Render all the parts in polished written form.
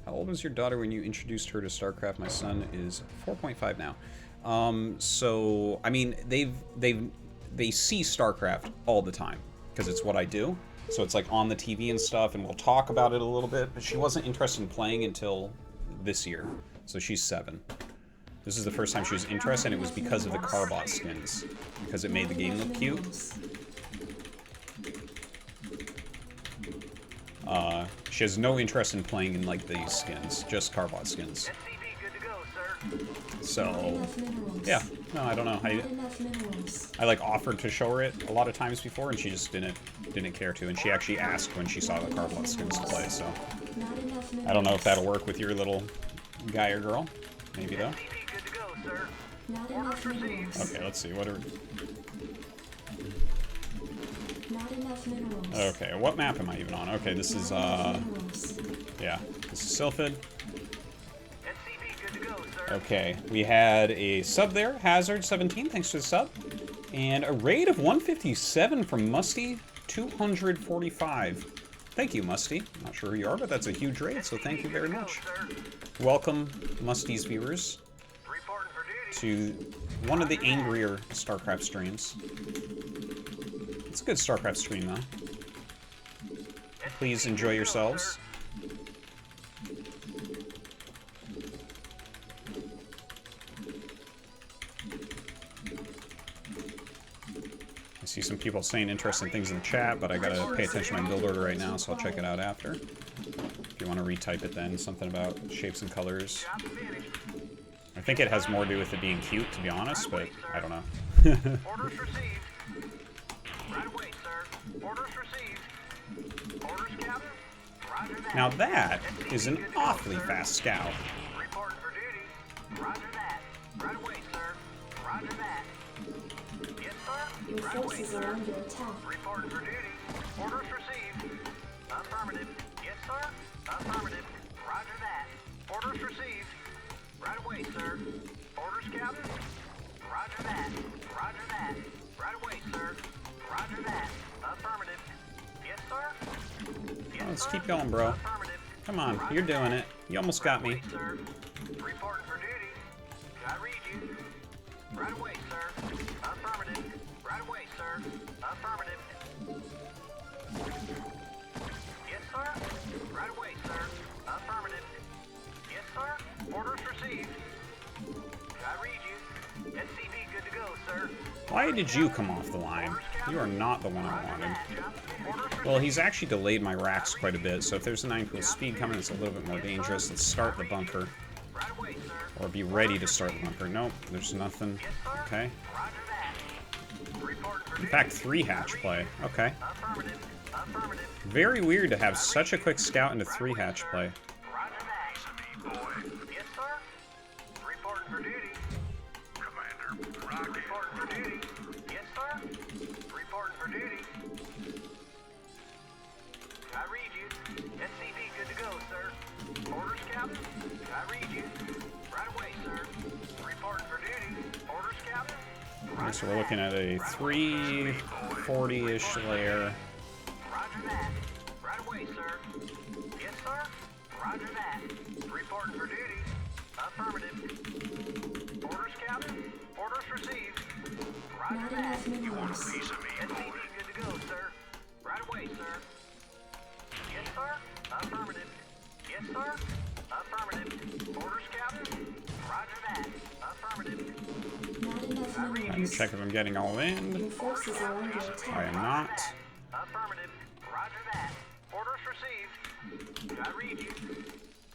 How old was your daughter when you introduced her to StarCraft? My son is 4.5 now. So I mean, they see StarCraft all the time because it's what I do. So it's like on the TV and stuff, and we'll talk about it a little bit. But she wasn't interested in playing until this year, so she's 7. This is the first time she was interested, and it was because of the Carbot skins, because it made the game look cute. She has no interest in playing in like these skins, just Carbot skins. So, yeah, no, I don't know. I like offered to show her it a lot of times before, and she just didn't care to. And she actually asked when she saw the Carbot skins to play. So, I don't know if that'll work with your little guy or girl. Maybe though. Okay, let's see. What are? Okay, what map am I even on? Okay, this is yeah, this is Sylphid. Okay, we had a sub there, Hazard17, thanks for the sub. And a raid of 157 from Musty, 245. Thank you, Musty. Not sure who you are, but that's a huge raid, so thank you very much. Welcome, Musty's viewers, to one of the angrier StarCraft streams. It's a good StarCraft stream, though. Please enjoy yourselves. I see some people saying interesting things in the chat, but I gotta pay attention to my build order right now, so I'll check it out after. If you want to retype it then, something about shapes and colors. I think it has more to do with it being cute, to be honest, but I don't know. Orders received. Right away, sir. Orders received. Orders, Captain. Roger that. Now that is an awfully fast scout. Reporting for duty. Roger that. Right away, sir. Roger that. Yes, sir. Your Right away, forces are sir. under attack. Reporting for duty. Orders received. Affirmative. Yes, sir. Affirmative. Roger that. Orders received. Right away, sir. Orders, Captain. Roger that. Roger that. Right away, sir. Roger that. Affirmative. Yes, sir. Yes, Let's sir. keep going, bro. Affirmative. Come on, Roger you're doing that. it. You almost got me. Right away, sir. Reporting for duty. I read you. Right away, sir. Affirmative. Right away, sir. Affirmative. Yes, sir. Right away, sir. Affirmative. Yes, sir. Orders received. I read you. SCV good to go, sir. Why did you come off the line? You are not the one I wanted. Well, he's actually delayed my racks quite a bit, so if there's a 9 speed coming, it's a little bit more dangerous. Let's start the bunker. Right away, sir. Or be ready to start the bunker. Nope, there's nothing. Yes, sir. Okay. Roger that. Reporting for In duty. fact, 3 hatch play. Okay. Affirmative. Affirmative. Very weird to have such a quick scout into 3 hatch play. Roger that. Yes, sir. Reporting for duty. Commander, roger. Reporting for duty. Yes, sir. Reporting for duty. I read you. SCV good to go, sir. Orders, Captain. I read you. Right away, sir. Reporting for duty. Orders, Captain. Okay, so we're looking at a 340-ish layer. Roger that. Right away, sir. Yes, sir. Roger that. Reporting for duty. Affirmative. Orders, Captain. Orders received. Roger Not that. enough minerals. SCV good to go, sir. Right away, sir. Yes, sir. Affirmative. Yes, sir. Affirmative. Orders, Captain. Roger that. Affirmative. Not enough Trying to minerals. check if I'm getting all in. Your forces are under I attack. am not. Affirmative. Roger that. Orders received. I read you.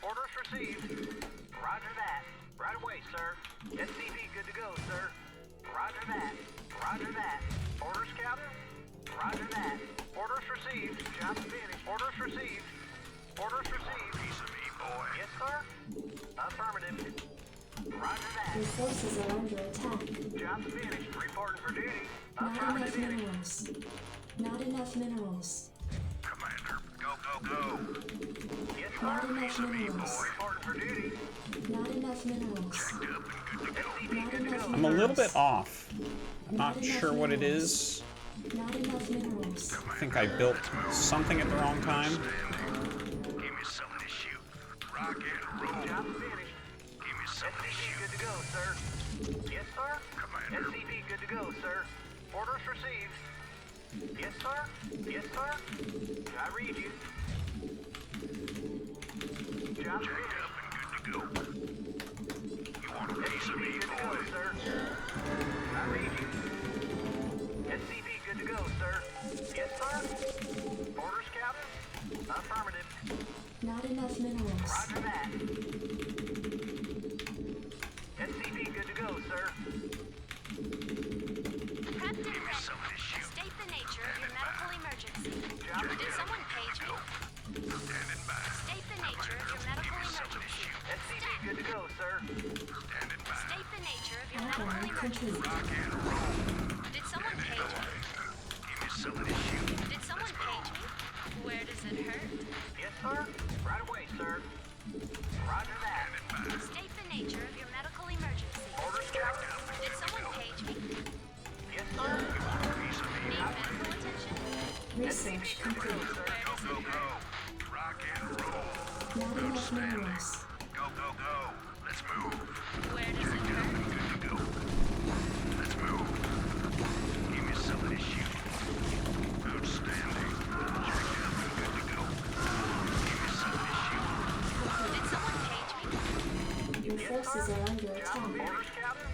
Orders received. Roger that. Right away, sir. SCV good to go, sir. Roger that. Roger that. Orders, Captain. Roger that. Orders received. Job finished. Orders received. Orders received. Piece of me, boy. Yes, sir. Affirmative. Roger that. Your forces are under attack. Job finished. Reporting for duty. Not enough Affirmative. minerals. Not enough minerals. Commander, go. Yes, sir. Not enough minerals. Reporting for duty. Not enough minerals. Not enough I'm a little minerals. bit off. I'm not sure what it is. Not enough minerals. I think I built something at the wrong time. Give me something to shoot. Job finished. SCP good to go, sir. Yes, sir. SCP good to go, sir. Orders received. Yes, sir. Yes, sir. I read you. Job finished. Good to go. You want a piece of me, boy? Sir. I read you. SCP good to go, sir. Yes, sir. Orders, Captain. Affirmative. Not enough minerals. Roger that. SCP good to go, sir. Captain Red, state the nature of your medical emergency. Did someone page me? State the nature of your medical emergency. SCP good to go, sir. State the nature of your medical Add-on emergency. complete. Did someone page me? Did someone page me? Where does it hurt? Yes, sir. Right away, sir. Roger that. State the nature of your medical emergency. Orders, Captain. Did someone page me? Yes, sir. Need medical attention? Research complete. Where does it hurt? Not enough minerals. Go, go, go. Let's move. Where does it hurt? Let's move. Give me some of this shit. Outstanding. Checked up and good to go. Give me some of this shit. Did someone page me? Your forces are under attack. Orders, Captain.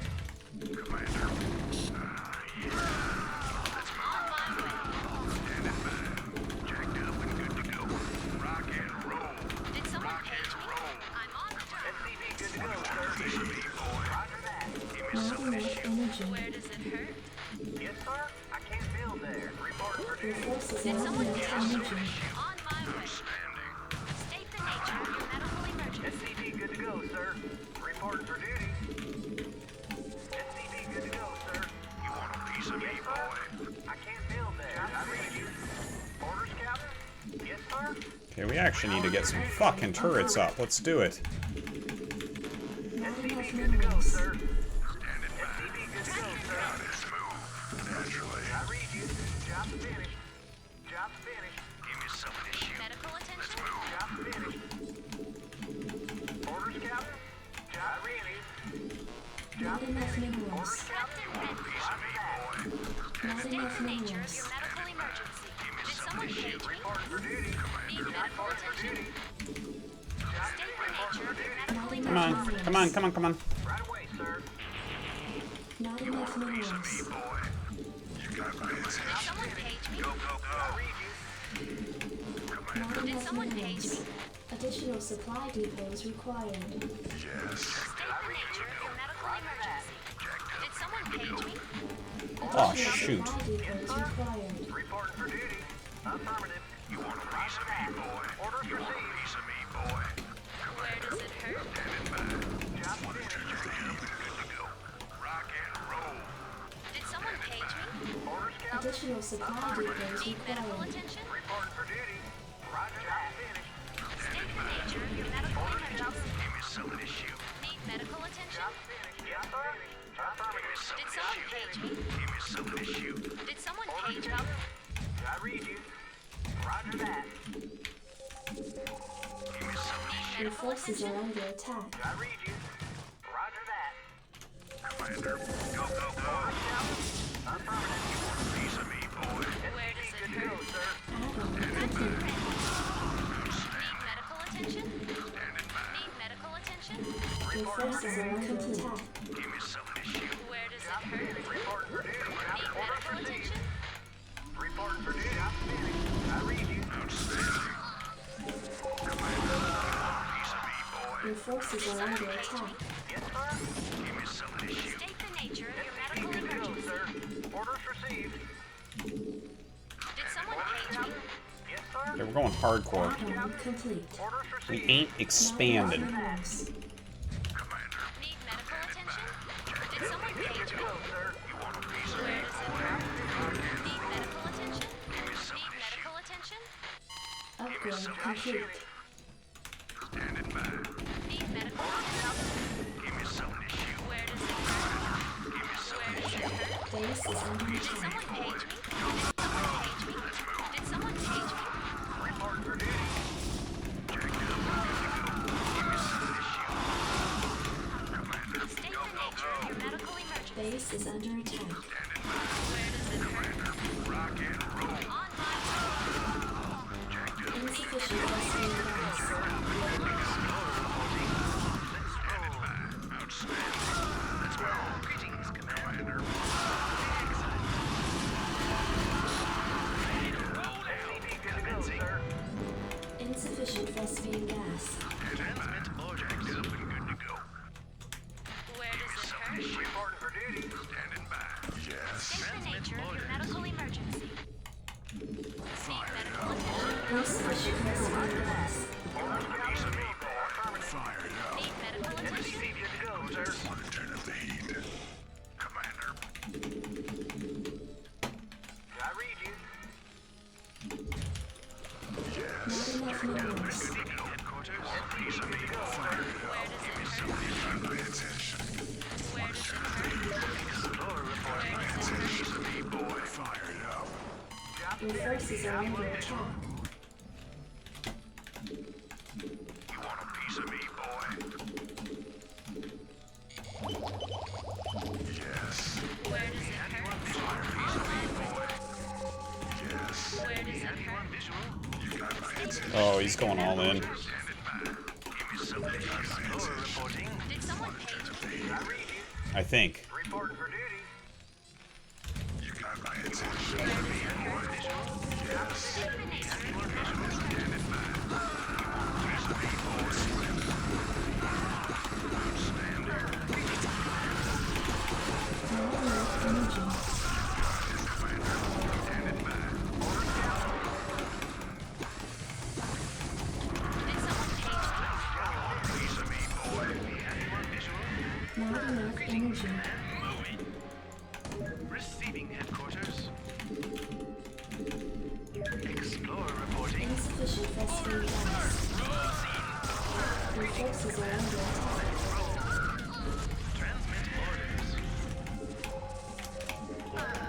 On Commander. my way. Standing by. Checked up and good to go. Rock and roll. Did someone page me? I'm on the turn. SCP good to go, sir. Roger that. Give me Not some of this enough shit. energy. Where does it hurt? Yes, sir. I can't build there. Report for Your duty. forces Did are someone under page me? energy. On my way. Outstanding. State the nature of your medical emergency. SCP good to go, sir. Report for duty. SCP good to go, sir. You want a piece of me, boy? I can't build there. I read you. Orders, Captain? Yes, sir. Okay, we actually need to get some fucking turrets up. Let's do it. Not SCP enough good to go, minerals. sir. SCP good to go, sir. Let's move. Naturally. I read you. Job finished. Job finished. Give me some of this shit. Medical attention? Job finished. Orders, Captain? Job finished. Not enough minerals. Orders, Captain? Captain Red, Roger that. Not state enough the nature of minerals. your medical emergency. Did someone page me? Report for duty. Need medical Report for attention? duty. State the nature of your medical Not Come enough on, minerals. come on, come on, come on. Right away, sir. Not enough minerals. Boy. You got my Did someone page me? Go, go, go. I read you. Not Did enough someone page minerals. me? Additional supply depots required. Yes. State the nature of your medical emergency. Did someone page me? Oh, Additional shoot. supply depots required. Report for duty. Affirmative. You want a piece of me, boy? Orders received. Piece of me, boy. Where does it hurt? Job finished. Good to go. Rock and roll. Did someone page me? Orders, Captain. Additional supply depots Need medical required. attention? Report for duty. Roger that. Finished. State the nature of your medical emergency. Give me some of this shit. Need medical attention? Job finished. Yes, sir. Affirmative. Did someone page me? Give me some of this shit. Did someone Orders, page me? Captain. I read you. Roger that. Give me some of this shit. Your Medical forces attention? are under attack. I read you. Roger that. Commander, go, go, go. Orders, Captain. Affirmative. You want a piece of me, boy? Where does it Good to go, hurt? sir. Add-on complete. Need medical attention? Need medical attention? Your forces are under attack. Give me some of this shit. Where does it hurt? Report for duty. Need medical attention? Report for duty. I read you. Outstanding. Commander, piece of me, boy. Your forces are under attack. Yes, sir. Give me some of this shit. State the nature of your medical Good to go, emergency. sir. Orders received. Did someone page me? Yes, sir. Okay, we're going hardcore. Add-on complete. Orders We received. ain't Not expanded. enough minerals. Commander, Need medical attention? Did someone page good to me? go, sir. You want a piece of me? Where does it hurt? Need medical attention? Need medical attention? Upgrade complete. Standing by. Need medical attention? Give me some of this shit. Where does it hurt? Where does it hurt? Base is under Did attack. someone page me? Did someone page me? Did someone page me? Report for duty. Checked up. Good to go. Give me base is under attack. Where does it hurt? On my Insufficient phosphine gas. Greetings, Commander. Insufficient phosphine gas. Transmit orders. Good to go. Where does it hurt? Reporting for duty. Standing by. Yes. State the nature of your medical emergency. Need medical attention. Insufficient phosphine gas. Fired up. Need medical attention. Good to go, sir. Want to turn up the heat. Commander. I read you. Not enough minerals. Headquarters. Piece of me. Where does it hurt? My attention. Where does it hurt? Explorer reporting. Where does it hurt? Piece of me, boy. Fired up. Your forces are under attack. You want a piece of me, boy? Yes. Where does it hurt? Yes. Where does it hurt? Visual. You got my attention. Oh, he's going all in. Standing by. Give me some of this. Explorer reporting. Did someone page me? I read you. I think. Reporting for duty. You got my attention. Where does it hurt? Yes. State the nature of your medical emergency. Not enough energy. Did someone page me? Not enough energy. Receiving headquarters. Explorer reporting. Insufficient phosphine gas. Your forces are under attack. Transmit orders.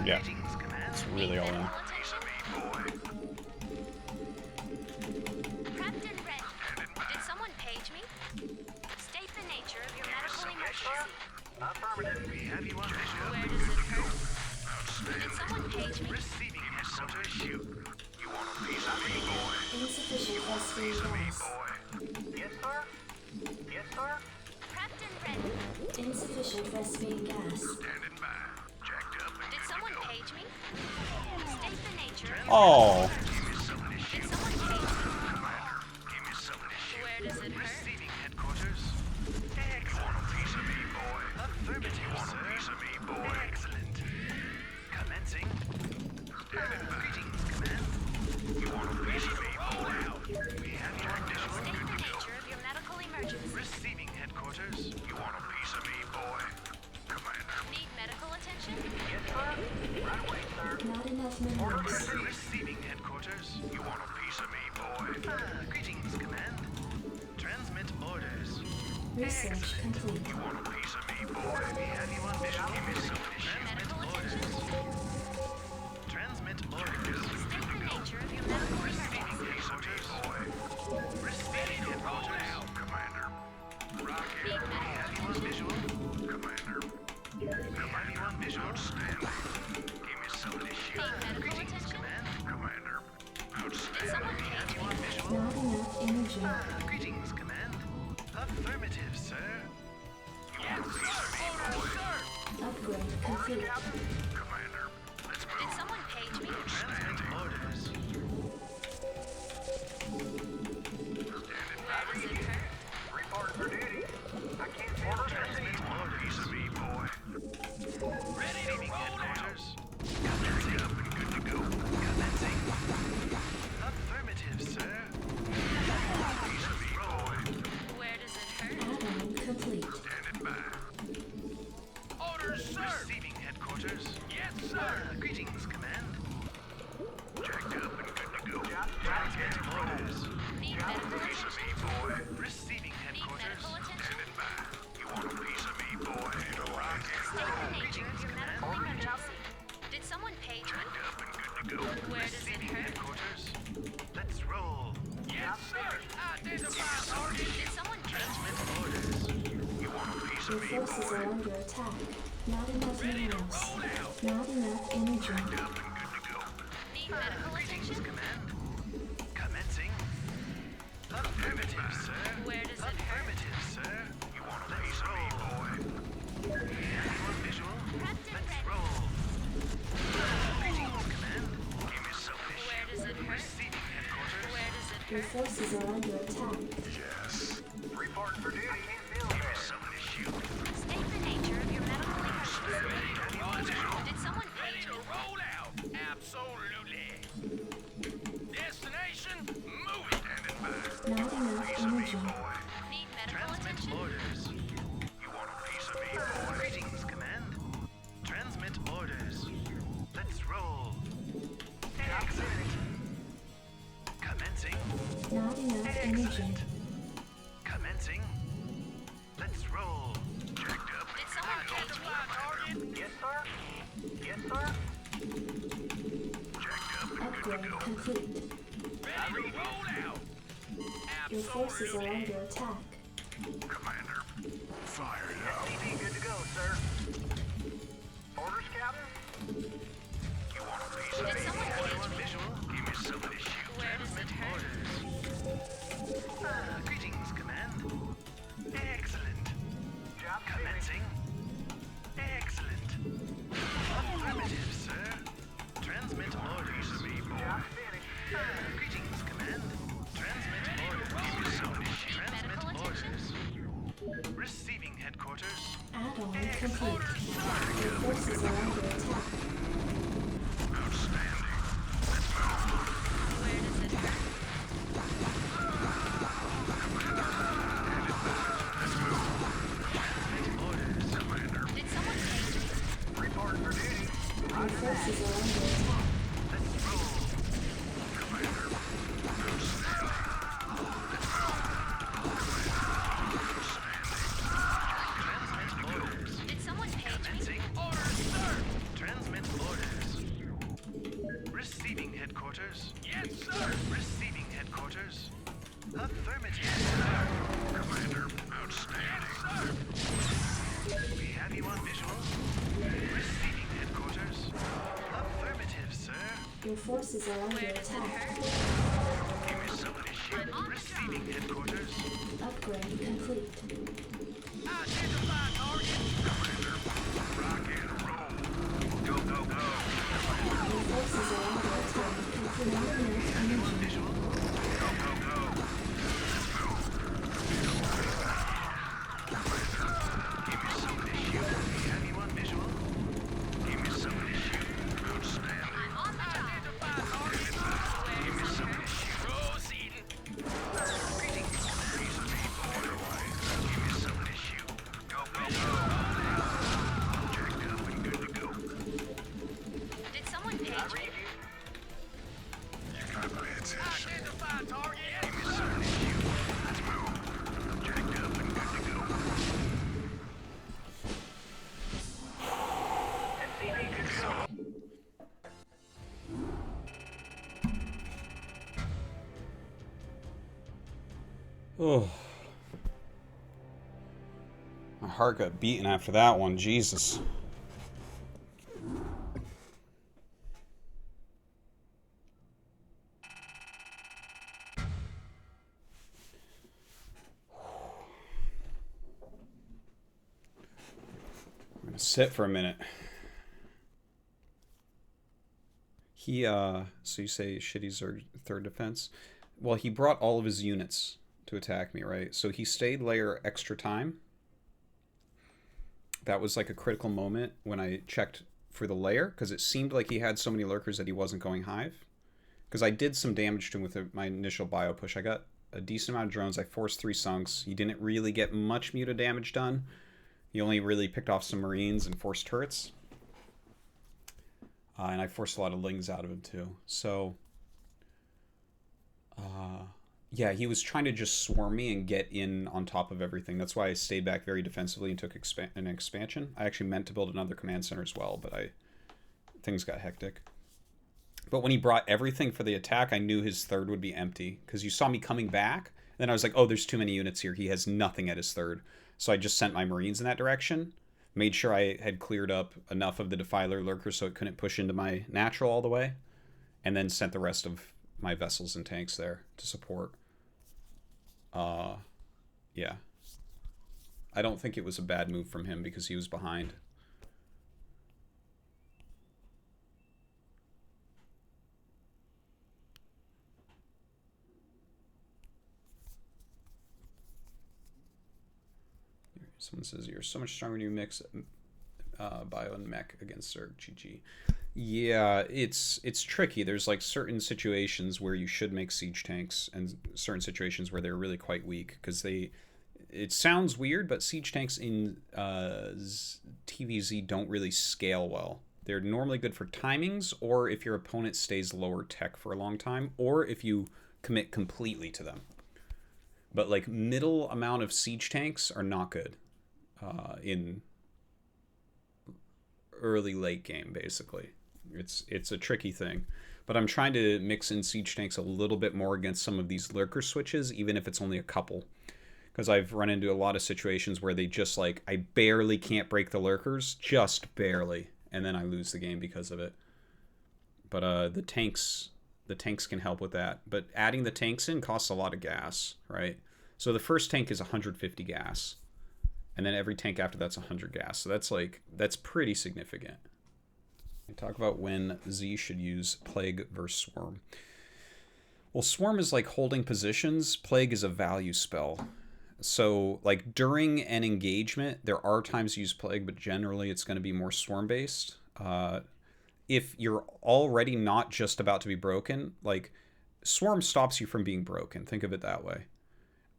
Yeah, Greetings, Command. it's really all in. Medical attention. Prepped and ready. Did someone page me? State the nature of your medical emergency. Affirmative. We have you on visual. Where does it hurt? Did someone page me? Receiving headquarters. Shoot. You want a piece of me, boy? Insufficient phosphine gas. Yes, sir. Yes, sir. Prepped and ready. Insufficient phosphine gas. Standing by. Jacked up and Did someone page me? State the nature of your Oh, give me some of this Did shoot. someone page me? Commander, give me some of this shoot. Where does it hurt? Receiving headquarters. Excellent. You want a piece of me, boy? Affirmative, you want a piece of me, boy? Excellent. Commencing. Greetings, Command. You want a piece of me, boy? We have you on visual. State Good the to go. nature of your medical emergency. Receiving headquarters. You want a piece of me, boy? Commander. Need medical attention? Yes, sir. Right away, sir. Not enough minerals. Receiving headquarters. You want a piece of me, boy? Greetings, Command. Transmit orders. Research complete. You want a piece of me, boy? We have you on visual. Give me some of this shit. Medical attention? Transmit orders. State the nature of your medical Receiving emergency. headquarters, boy. Receiving headquarters. Commander. Rocket. Need We have you on medical attention? visual. Commander. We have you on visual. Outstanding. Give me some of this shit. Need medical Greetings, attention? Command. Commander. Did Outstanding. someone We have page you me? on visual. Not enough energy. Greetings, Command. Affirmative, sir. You want a piece of me, boy? Upgrade complete. Commander. Let's Did move. someone page me? Transmit orders. Where does it hurt? Report for duty. I can't order transmit orders. Piece of me, boy. Receiving headquarters. Commencing up and good to go. Commencing. Affirmative, sir. Piece of me, boy. Where does it hurt? Add-on complete. Standing by. Orders, sir. Receiving headquarters. Yes, sir. Greetings, Command. Jacked up and good to go. Transmit orders. Need medical Piece of attention? me, boy. Receiving Need headquarters. medical attention? Standing by. You want a piece of me, boy? Rocket. State the nature of your medical emergency. Did someone page me? Jacked up and good to go. Where does it Receiving hurt? headquarters. Let's roll. Yes, sir. Did someone page me? Transmit orders. You want a piece piece Your of me, forces boy. are under attack. Not enough minerals. Not enough energy. Up and good to go. Need medical attention? Command. Commencing. Affirmative, sir. Where does it hurt? Affirmative, sir. You want a piece of me, boy? Anyone visual? Prepped and Let's ready. roll. Greetings, command. Give me some of this Where does it hurt? Receiving headquarters. Where does it Your hurt? forces are under attack. Yes. Reporting for duty. I can't feel Give me there. some of this shoot. State the nature of your medical emergency. Did someone page me? Roll out. Absolutely. Destination, move it. Standing back. Not enough energy. Boy. Need medical Transmit attention? orders. You want a piece of me, boy? Greetings, command. Transmit orders. Let's roll. Excellent. Commencing. Not enough energy. Commencing. Let's roll. Jacked up. Did someone page me? Yes, sir. Yes, sir. Jacked up and good Upgrade to go. complete. Ready to roll out. Your forces are under attack. Commander. Fired up. SCP good to go, sir. Orders, Captain? You want a piece of Did me, someone boy? page me? Visual. Give me some of this shoot. Where does it hurt? Greetings, command. Excellent. Job commencing. Excellent. Affirmative, sir. Transmit orders. Job finished. Greetings, command. Transmit orders. Transmit Medical orders. Receiving headquarters. Add-on complete. Your forces are under attack. Outstanding. Where does it hurt? Transmit orders. Commander. Did someone page me? Report for duty. Your forces are under attack. Let's roll. Commander. Transmit orders. Did someone page me? Commencing. Orders, sir. Transmit orders. Receiving headquarters. Yes, sir. Receiving headquarters. Affirmative, sir. Commander. Outstanding. We have you on visual. Receiving headquarters. Affirmative, sir. Your forces are under Where does it attack. hurt? Give me some of this shoot. I'm on the Receiving job. headquarters. Upgrade complete. Identify target. Commander. Rock and roll. Go, go, go. Your forces are under attack. Complete. Not enough energy. Visual. Go, go, go. Give me some of this shoot. We have you on visual. Give me some of this shoot. Outstanding. I'm on the job. Give me some of this shoot. Proceeding. Greetings. Piece of me, boy. Give me some of this shoot. Go, go, go. Jacked up and good to go. Did someone page me? You got my attention. Identify target. Give me some of this shoot. Let's move. Jacked up and good to go. SCP good to go. Oh. My heart got beaten after that one. Jesus. I'm gonna sit for a minute. He, so you say Shitty's our third defense? Well, he brought all of his units to attack me, right? So he stayed layer extra time. That was like a critical moment when I checked for the layer, because it seemed like he had so many lurkers that he wasn't going hive. Because I did some damage to him with my initial bio push. I got a decent amount of drones. I forced 3 sunks. He didn't really get much muta damage done. He only really picked off some marines and forced turrets. And I forced a lot of lings out of him too. So, yeah, he was trying to just swarm me and get in on top of everything. That's why I stayed back very defensively and took an expansion. I actually meant to build another command center as well, but things got hectic. But when he brought everything for the attack, I knew his third would be empty. Because you saw me coming back, Then I was like, oh, there's too many units here. He has nothing at his third. So I just sent my Marines in that direction. Made sure I had cleared up enough of the Defiler Lurkers so it couldn't push into my natural all the way. And then sent the rest of my vessels and tanks there to support. Yeah. I don't think it was a bad move from him because he was behind. Someone says, you're so much stronger when you mix bio and mech against Zerg. GG. Yeah, it's tricky. There's like certain situations where you should make siege tanks and certain situations where they're really quite weak because it sounds weird, but siege tanks in TVZ don't really scale well. They're normally good for timings or if your opponent stays lower tech for a long time or if you commit completely to them. But like middle amount of siege tanks are not good in early late game basically. It's a tricky thing, but I'm trying to mix in siege tanks a little bit more against some of these lurker switches, even if it's only a couple, because I've run into a lot of situations where they just like I barely can't break the lurkers, just barely, and then I lose the game because of it. But the tanks can help with that, but adding the tanks in costs a lot of gas, right? So the first tank is 150 gas, and then every tank after that's 100 gas. So that's pretty significant. Talk about when Z should use Plague versus Swarm. Well, Swarm is like holding positions. Plague is a value spell. So like during an engagement, there are times you use Plague, but generally it's going to be more Swarm based. If you're already not just about to be broken, like Swarm stops you from being broken. Think of it that way.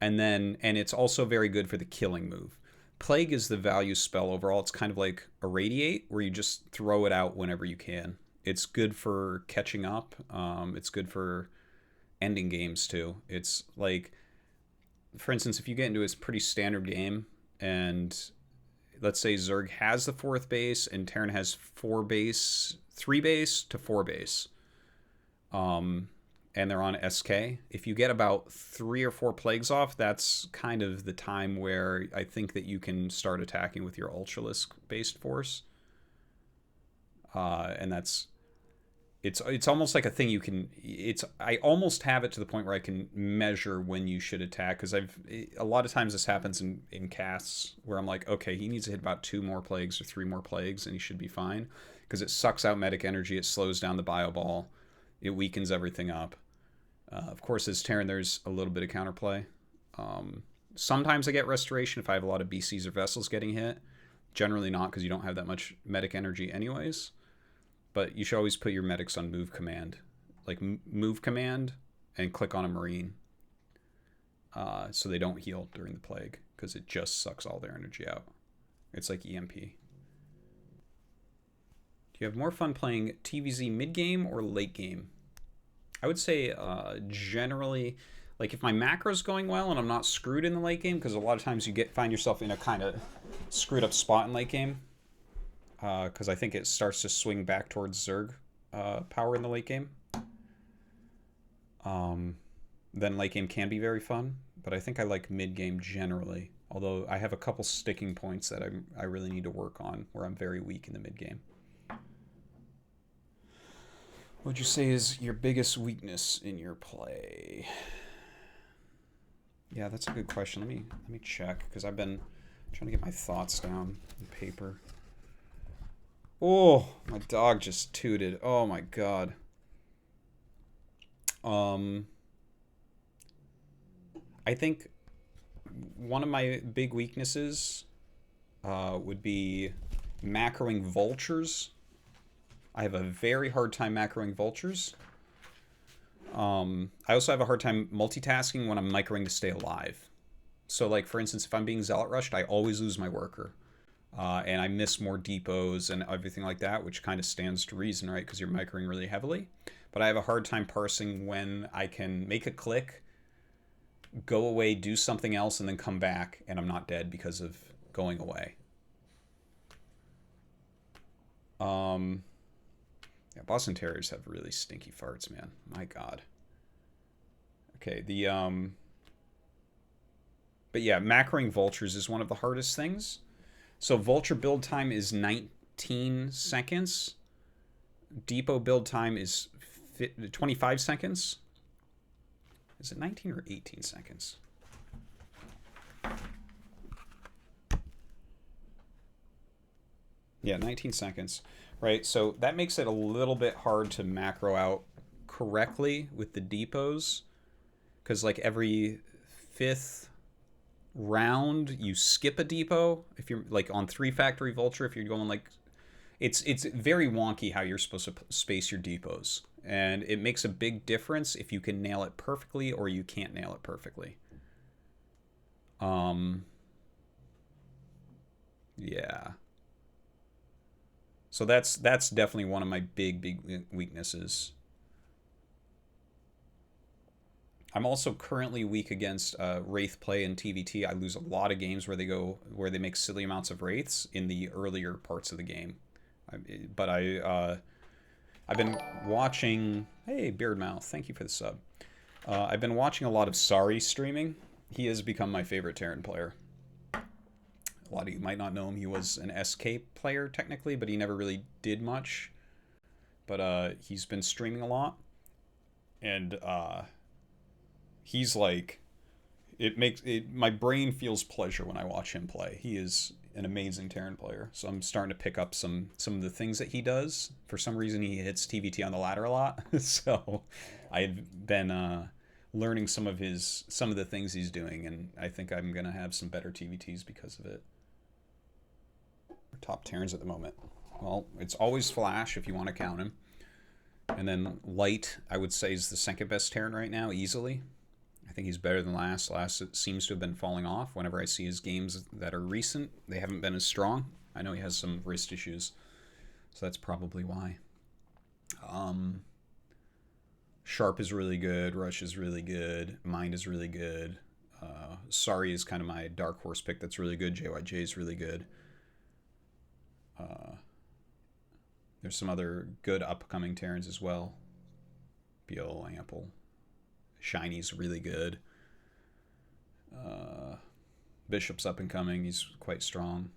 And it's also very good for the killing move. Plague is the value spell overall. It's kind of like Irradiate, where you just throw it out whenever you can. It's good for catching up. It's good for ending games, too. It's like, for instance, if you get into a pretty standard game, and let's say Zerg has the 4th base, and Terran has 3 base to 4 base, and they're on SK, if you get about 3 or 4 plagues off, that's kind of the time where I think that you can start attacking with your Ultralisk based force. And it's almost like a thing you can, I almost have it to the point where I can measure when you should attack, because a lot of times this happens in casts where I'm like, okay, he needs to hit about 2 more plagues or 3 more plagues and he should be fine, because it sucks out medic energy, it slows down the bio ball, it weakens everything up. Of course, as Terran, there's a little bit of counterplay. Sometimes I get restoration if I have a lot of BCs or vessels getting hit. Generally not, because you don't have that much medic energy anyways. But you should always put your medics on move command. Like move command and click on a Marine. So they don't heal during the plague, because it just sucks all their energy out. It's like EMP. Do you have more fun playing TVZ mid-game or late game? I would say generally, like if my macro's going well and I'm not screwed in the late game, because a lot of times you find yourself in a kind of screwed up spot in late game, because I think it starts to swing back towards Zerg power in the late game. Then late game can be very fun, but I think I like mid game generally, although I have a couple sticking points that I really need to work on where I'm very weak in the mid game. What would you say is your biggest weakness in your play? Yeah, that's a good question. Let me check, because I've been trying to get my thoughts down on paper. Oh, my dog just tooted. Oh my god. I think one of my big weaknesses would be macroing vultures. I have a very hard time macroing vultures. I also have a hard time multitasking when I'm microing to stay alive. So, like, for instance, if I'm being zealot rushed, I always lose my worker. And I miss more depots and everything like that, which kind of stands to reason, right? Because you're microing really heavily. But I have a hard time parsing when I can make a click, go away, do something else, and then come back, and I'm not dead because of going away. Yeah, Boston Terriers have really stinky farts, man. My God. Okay, But yeah, macroing vultures is one of the hardest things. So vulture build time is 19 seconds. Depot build time is 25 seconds. Is it 19 or 18 seconds? Yeah, 19 seconds. Right, so that makes it a little bit hard to macro out correctly with the depots. Because like every 5th round, you skip a depot. If you're like on 3 factory vulture, if you're going like... It's very wonky how you're supposed to space your depots. And it makes a big difference if you can nail it perfectly or you can't nail it perfectly. Yeah. So that's definitely one of my big weaknesses. I'm also currently weak against Wraith play in TVT. I lose a lot of games where they make silly amounts of Wraiths in the earlier parts of the game. But I've been watching... Hey, Beardmouth, thank you for the sub. I've been watching a lot of Sari streaming. He has become my favorite Terran player. A lot of you might not know him. He was an SK player, technically, but he never really did much. But he's been streaming a lot. And he's like... My brain feels pleasure when I watch him play. He is an amazing Terran player. So I'm starting to pick up some of the things that he does. For some reason, he hits TVT on the ladder a lot. So I've been learning some of the things he's doing, and I think I'm gonna have some better TVTs because of it. We're top Terrans at the moment. Well, it's always Flash if you want to count him, and then Light I would say is the second best Terran right now easily. I think he's better than Last. Last seems to have been falling off. Whenever I see his games that are recent, they haven't been as strong. I know he has some wrist issues, so that's probably why. Sharp is really good. Rush is really good. Mind is really good. Sari is kind of my dark horse pick that's really good. JYJ is really good. There's some other good upcoming Terrans as well. Beal, Ample. Shiny's really good. Bishop's up and coming. He's quite strong.